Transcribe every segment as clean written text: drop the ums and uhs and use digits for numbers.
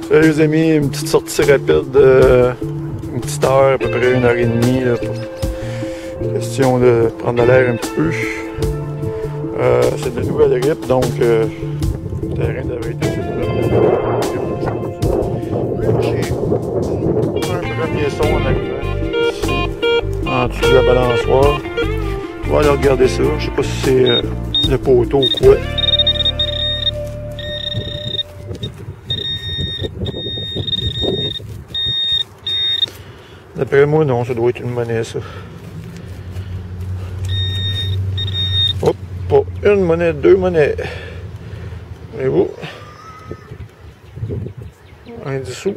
Salut les amis, une petite sortie rapide, une petite heure, à peu près 1h30 là, pour question de prendre l'air un petit peu. C'est de la nouvelle grippe, donc le terrain devrait être assez là. J'ai un premier son en arrivant ici, en dessous de la balançoire. On va aller regarder ça, je sais pas si c'est le poteau ou quoi. D'après moi, non, ça doit être une monnaie, ça. Hop, pas une monnaie, deux monnaies. Et vous? Un 10 sous.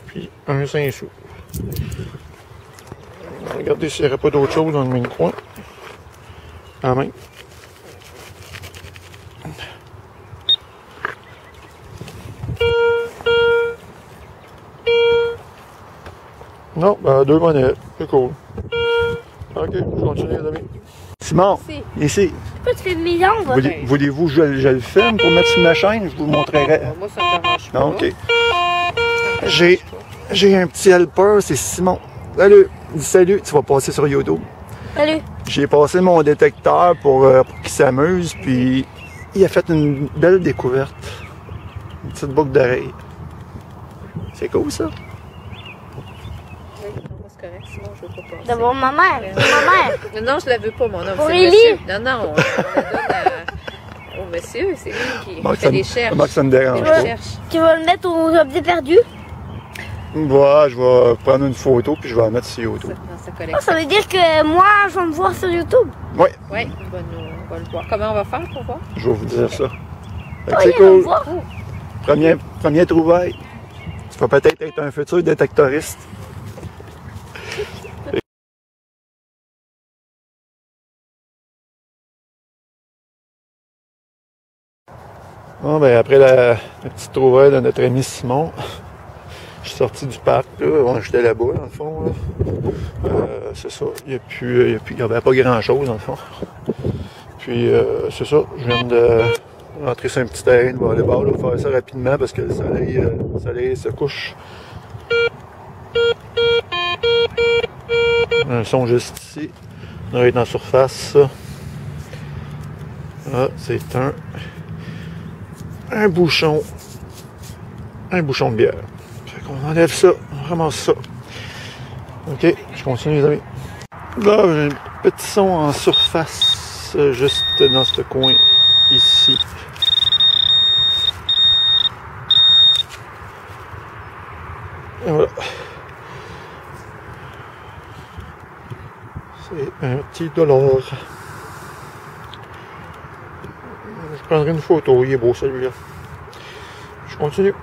Puis un 5 sous. Regardez s'il n'y aurait pas d'autre chose dans le même coin. Ah même. Non, ben deux monnaies. C'est cool. Ok, je continue les amis. Simon, ici. Pourquoi tu fais mes jambes? Voulez-vous que je le filme pour mettre sur ma chaîne? Je vous montrerai. Moi, ça me dérange pas. Ok. J'ai un petit helper, c'est Simon. Salut. Dis salut, tu vas passer sur YouTube. Salut. J'ai passé mon détecteur pour qu'il s'amuse, puis il a fait une belle découverte. Une petite boucle d'oreille. C'est cool ça? C'est correct, sinon je veux pas passer. D'abord ma mère. Ma mère. Non, je la veux pas, mon homme. Pour C'est le Élie? monsieur. Non, non, on la donne au monsieur. C'est lui qui fait des recherches. Comment que ça me dérange Des pas? recherches. Tu vas le mettre aux objets perdus? Ouais, je vais prendre une photo puis je vais la mettre sur YouTube. Dans sa Oh, collection. ça veut dire que moi, je vais me voir sur YouTube. Oui, Oui, on va le voir. Comment on va faire pour voir? je vais vous dire ça. Fait que Oui, c'est on va me cool. voir. Premier trouvaille. Tu vas peut-être être un futur détectoriste. Bon, ben, après la petite trouvaille de notre ami Simon, je suis sorti du parc, là. Bon, j'étais là-bas, dans le fond, là. C'est ça. Il n'y avait pas grand-chose, dans le fond. Puis, c'est ça. Je viens de rentrer sur un petit terrain de volleyball, là. Faire ça rapidement parce que le soleil se couche. Un son juste ici. On va être en surface, ça. Ah, c'est un bouchon de bière. Fait qu'on enlève ça, on ramasse ça. Ok, je continue les amis. Là, j'ai un petit son en surface, juste dans ce coin ici. Et voilà. C'est un petit dollar. Je prendrai une photo, il est beau celui-là. Je continue.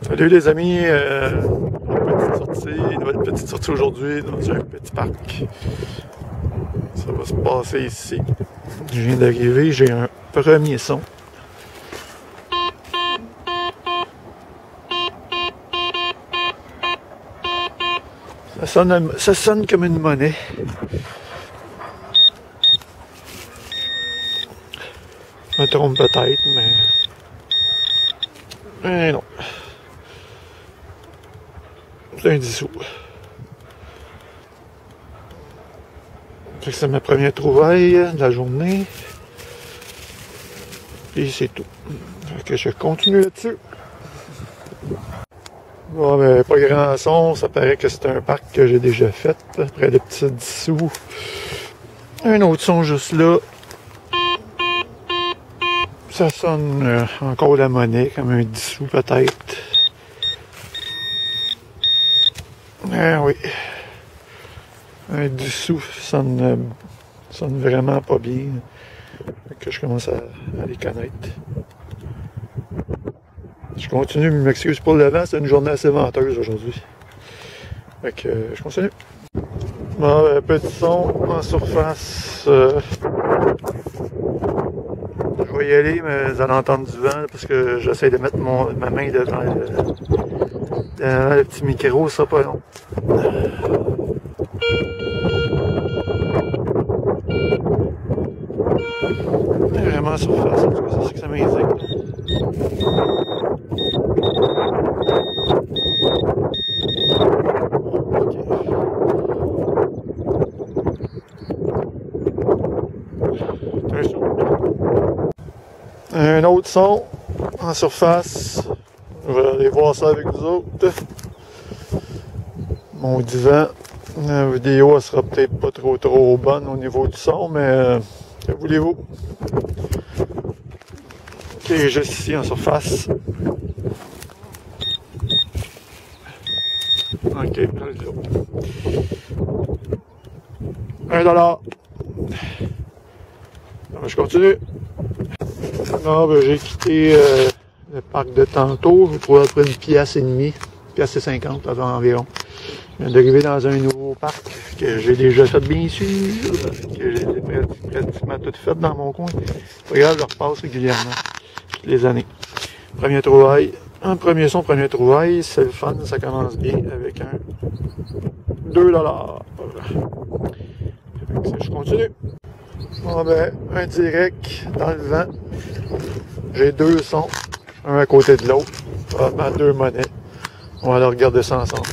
Salut les amis, nouvelle petite sortie aujourd'hui dans un petit parc. Ça va se passer ici. Je viens d'arriver, j'ai un premier son. Ça sonne comme une monnaie. Je me trompe peut-être, mais non. C'est un 10 sous. Fait que c'est ma première trouvaille de la journée. Et c'est tout. Fait que je continue là-dessus. Bon, ben, pas grand son. Ça paraît que c'est un parc que j'ai déjà fait. Après le petit 10 sous. Un autre son juste là. Ça sonne encore la monnaie, comme un 10 sous peut-être. Ah oui. Un 10 sous sonne vraiment pas bien. Fait que je commence à les connaître. Je continue, mais je m'excuse pour le vent, c'est une journée assez venteuse aujourd'hui. Fait que je continue. Bon, un petit son en surface. Je vais y y aller, mais vous allez entendre du vent parce que j'essaie de mettre ma main devant le petit micro, ça sera pas long. Vraiment surface, en tout cas, c'est ce que ça m'indique. Un autre son en surface. Je vais aller voir ça avec vous autres. Mon divan. La vidéo elle sera peut-être pas trop bonne au niveau du son, mais que voulez-vous? Ok, juste ici en surface. Ok, $1. Je continue. Ah, ben, j'ai quitté le parc de tantôt. Je trouvais après une pièce et demie, pièce et 50 environ. Je viens d'arriver dans un nouveau parc que j'ai déjà fait bien sûr, que j'ai pratiquement tout fait dans mon coin. Regarde, je repasse régulièrement, toutes les années. Premier trouvaille, un premier son, premier trouvaille, c'est le fun, ça commence bien avec un $2. Je continue. Bon ben, un direct dans le vent. J'ai deux sons, un à côté de l'autre, probablement deux monnaies. On va aller regarder ça ensemble.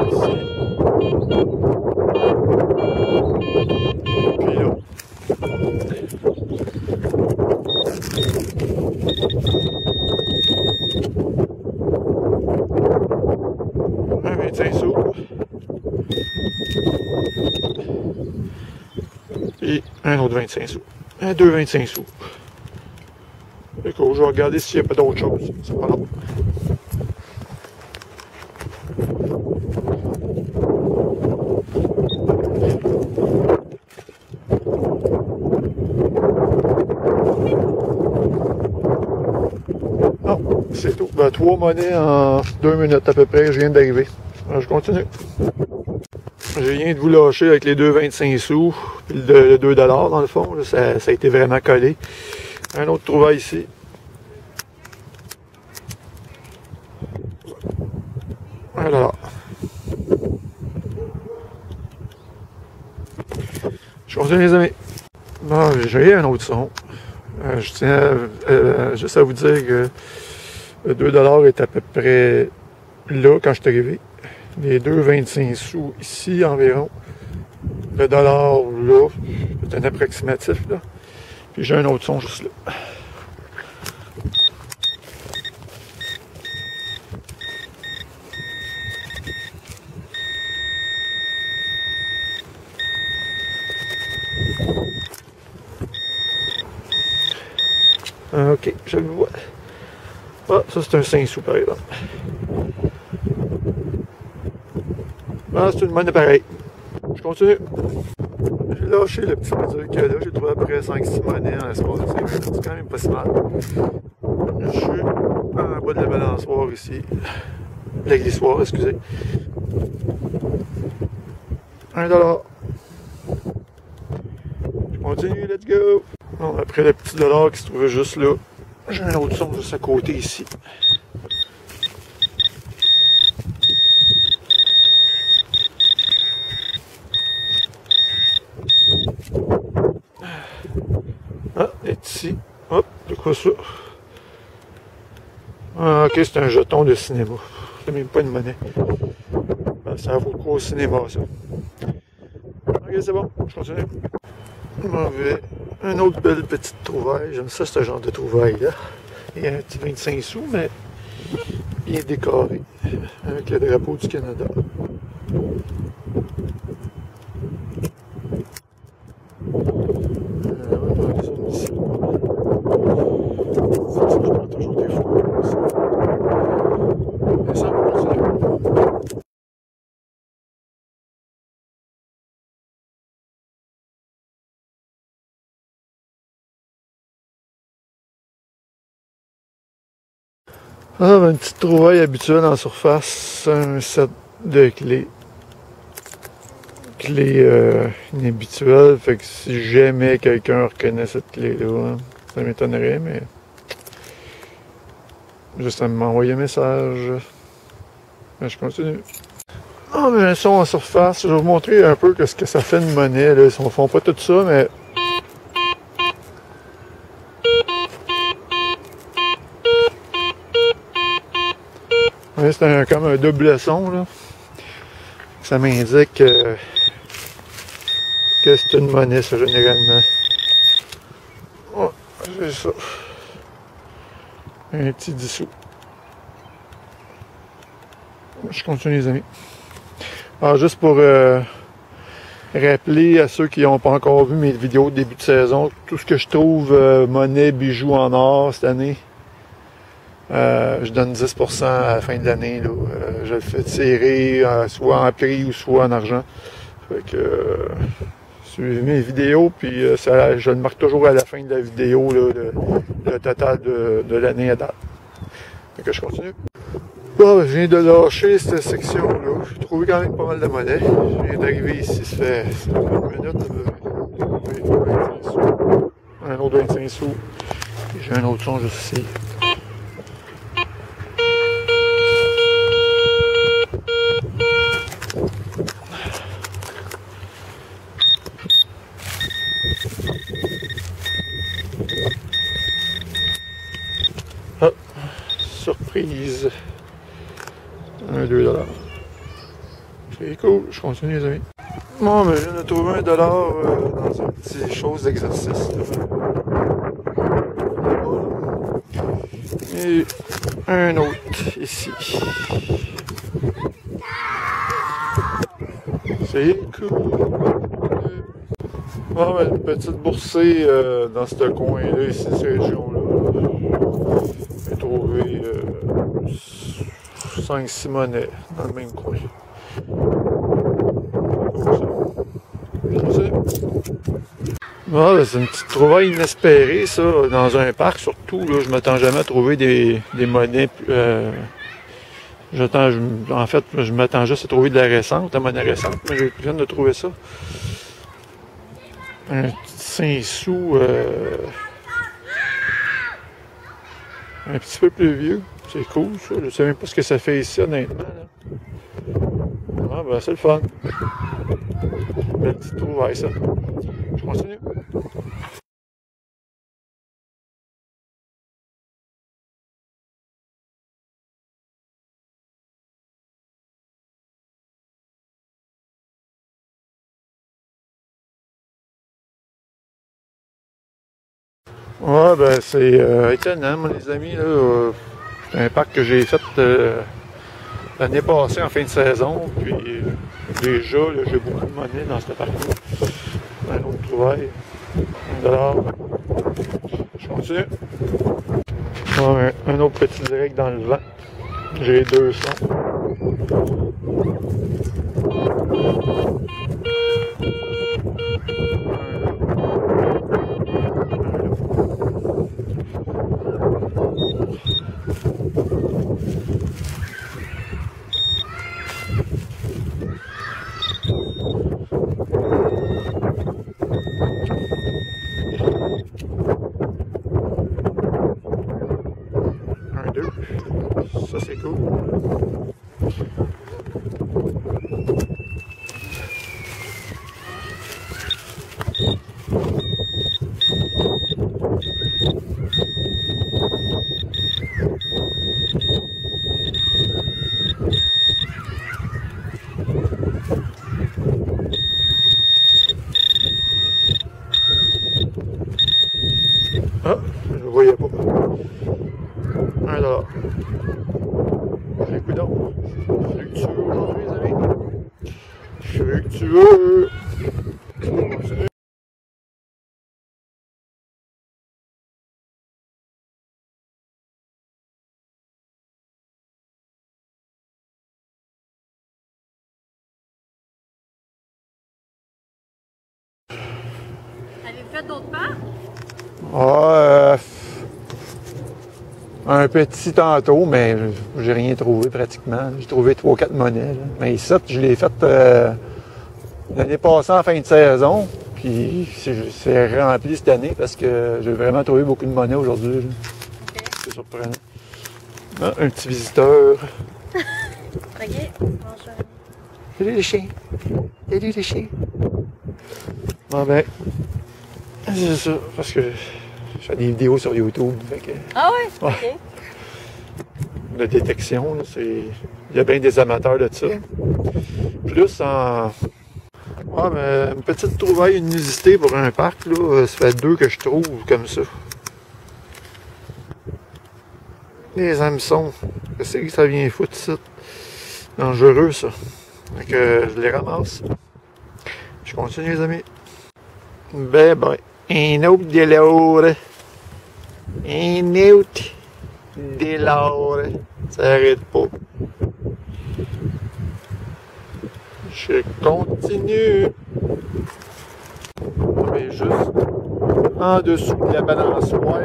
Ici. Puis là. Un 25 sous. Et un autre 25 sous. Un 2,25 sous. Écoute, je vais regarder s'il n'y a pas d'autre chose. C'est pas long. Non, c'est tout. Ben, 3 monnaies en 2 minutes à peu près. Je viens d'arriver. Je continue. Je viens de vous lâcher avec les 2,25 sous, puis le $2 dans le fond, là, ça a été vraiment collé. Un autre trouvaille ici. $1. Je continue les amis. Bon, j'ai un autre son. Je tiens juste à vous dire que le $2 est à peu près là quand je suis arrivé. Les 2,25 sous ici environ. Le dollar là, c'est un approximatif là. Puis j'ai un autre son juste là. Ok, je le vois. Ah, ça c'est un 5 sous par exemple. Ah, c'est une monnaie pareille. Je continue. J'ai lâché le petit module qu'il y a là. J'ai trouvé à peu près 5-6 monnaies en l'espace de 5 minutes. C'est quand même pas si mal. Je suis en bas de la balançoire ici. La glissoire, excusez. $1. Je continue, let's go. Bon, après le petit dollar qui se trouvait juste là, j'ai un autre son juste à côté ici. Ah, il est ici. Hop, c'est quoi ça? Ah, ok, c'est un jeton de cinéma. C'est même pas une monnaie. Ben, ça vaut quoi au cinéma, ça? Ok, c'est bon, je continue. Mauvais. Un autre belle petite trouvaille. J'aime ça, ce genre de trouvaille-là. Il y a un petit 25 sous, mais bien décoré. Avec le drapeau du Canada. Ah, une petite trouvaille habituelle en surface, un set de clés clé inhabituelle. Fait que si jamais quelqu'un reconnaît cette clé-là, hein, ça m'étonnerait, mais juste à m'envoyer un message. Mais je continue. Ah, mais un son en surface, je vais vous montrer un peu ce que ça fait une monnaie. Là. Ils ne font pas tout ça, mais ouais, c'est comme un double son. Là. Ça m'indique que c'est une monnaie, ça, généralement. Oh, c'est ça. Un petit dissous. Je continue, les amis. Alors, juste pour rappeler à ceux qui n'ont pas encore vu mes vidéos de début de saison, tout ce que je trouve monnaie, bijoux en or cette année, je donne 10% à la fin de l'année. Je le fais tirer soit en prix ou soit en argent. Fait que suivez mes vidéos, puis je le marque toujours à la fin de la vidéo, là, le total de l'année à date. Fait que je continue. Bon, je viens de lâcher cette section-là. J'ai trouvé quand même pas mal de monnaie. Je viens d'arriver ici, ça fait 20 minutes. Un autre 25 sous. J'ai un autre son juste ici. Ah, surprise. 2 $. C'est cool, je continue, les amis. Bon, mais je viens de trouver $1 dans une petite chose d'exercice. Et un autre ici. C'est cool. Bon, mais une petite boursée dans ce coin-là, ici, cette région-là. J'ai trouvé 5-6 monnaies dans le même coin. Ah, c'est une petite trouvaille inespérée, ça, dans un parc surtout. Là, je m'attends jamais à trouver des monnaies. En fait, je m'attends juste à trouver de la récente, la monnaie récente, mais je viens de trouver ça. Un petit 5 sous un petit peu plus vieux. C'est cool, ça. Je sais même pas ce que ça fait ici, honnêtement. Là. Ah, ben, c'est le fun. Belle petite trouvaille, ça. Je continue. Ouais, ben, c'est étonnant, moi, les amis. C'est un parc que j'ai fait l'année passée en fin de saison. Puis déjà, là, j'ai beaucoup de monnaie dans ce parc-là. Un autre trouvaille. $1. Je continue. Ouais, un autre petit direct dans le vent. J'ai 200. Ça, c'est cool. Ah, je ne le voyais pas. $1. Écoute donc, fructueux aujourd'hui, les amis. Fructueux. Continue. Avez-vous fait d'autres parcs? Ah, un petit tantôt, mais j'ai rien trouvé pratiquement. J'ai trouvé 3-4 monnaies. Là. Mais ici, je l'ai fait L'année passée, en fin de saison, puis c'est rempli cette année parce que j'ai vraiment trouvé beaucoup de monnaie aujourd'hui. Ok. C'est surprenant. Ah, un petit visiteur. Ok. Bonjour. Salut les chiens. Salut les chiens. Bon ben, c'est ça, parce que je fais des vidéos sur YouTube. Fait que, Ah ouais? ouais. Ok. De détection, là, il y a bien des amateurs de ça. Plus en... Ah, mais une petite trouvaille, une nudité pour un parc, là, ça fait 2 que je trouve comme ça. Les hameçons, qu'est-ce que ça vient foutre ça? Dangereux ça. Donc je les ramasse. Je continue les amis. Ben, un autre de l'or. Un autre de l'or. Ça arrête pas. Je continue. Mais juste en dessous de la balançoire.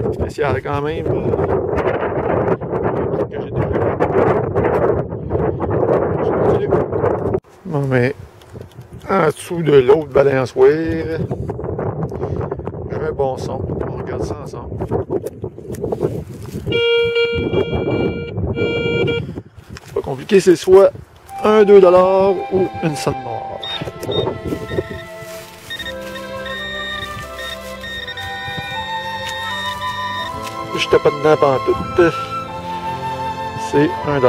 C'est spécial quand même. Que j'ai déjà fait. Je continue. Bon, mais en dessous de l'autre balançoire, je mets un bon son. On regarde ça ensemble. Pas compliqué, c'est soit un 2$ ou une somme noire. Je tape pas dedans pantoute. C'est 1$.